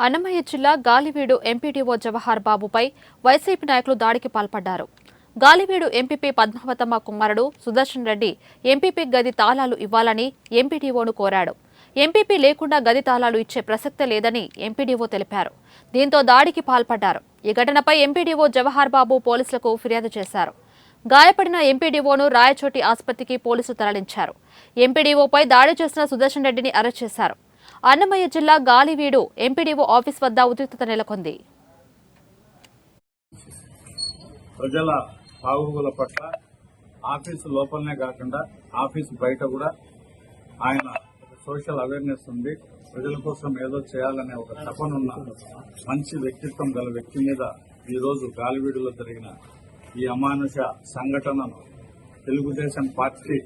అన్నమయ్య జిల్లా Galiveedu MPDO Jawahar బాబుపై YCP నాయకులు దాడికి పాల్పడ్డారు. గాలివీడు ఎంపీపీ పద్మావతమ్మ కుమారుడు సుదర్శన్ రెడ్డి ఎంపీపీ గది తాళాలు ఇవ్వాలని ఎంపీడీఓను కోరాడు. ఎంపీపీ లేకుండా గది తాళాలు ఇచ్చే ప్రసక్తే లేదని ఎంపీడీఓ తెలిపారు. దీంతో దాడికి పాల్పడ్డారు. ఈ ఘటనపై ఎంపీడీఓ జవహర్ బాబు పోలీసులకు ఫిర్యాదు చేశారు. గాయపడిన ఎంపీడీఓను రాయచోటి ఆసుపత్రికి పోలీసులు తరలించారు. ఎంపీడీఓపై దాడి చేసిన సుదర్శన్ రెడ్డిని అరెస్ట్ చేశారు. అన్నమయ్య జిల్లా గాలివీడు ఎంపీడీఓ ఆఫీస్ వద్ద ఉద్రిక్తత నెలకొంది. ప్రజల బాగోగుల పట్ల ఆఫీసు లోపలనే కాకుండా ఆఫీసు బయట కూడా ఆయన సోషల్ అవేర్నెస్ ఉంది. ప్రజల కోసం ఏదో చేయాలనే ఒక తపనున్న మంచి వ్యక్తిత్వం గల వ్యక్తి మీద ఈరోజు గాలివీడులో జరిగిన ఈ అమానుష సంఘటనను తెలుగుదేశం పార్టీ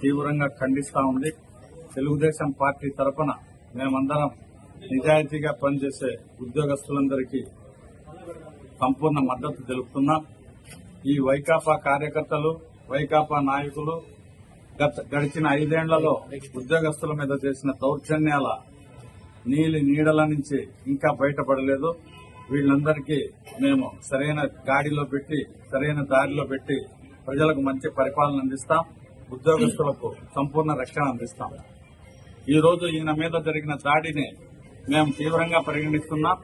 తీవ్రంగా ఖండిస్తా ఉంది. తెలుగుదేశం పార్టీ తరఫున మేమందరం నిజాయితీగా పనిచేసే ఉద్యోగస్తులందరికీ సంపూర్ణ మద్దతు తెలుపుతున్నాం. ఈ వైకాపా కార్యకర్తలు, వైకాపా నాయకులు గడిచిన 5 ఏళ్లలో ఉద్యోగస్తుల మీద చేసిన దౌర్జన్యాల నీడల నుంచి ఇంకా బయటపడలేదు. వీళ్ళందరికీ మేము సరైన గాడిలో పెట్టి, సరైన దారిలో పెట్టి ప్రజలకు మంచి పరిపాలన అందిస్తాం. ఉద్యోగస్తులకు సంపూర్ణ రక్షణ అందిస్తాం. ఈ రోజు ఈయన మీద జరిగిన దాడిని మేము తీవ్రంగా పరిగణిస్తున్నాం.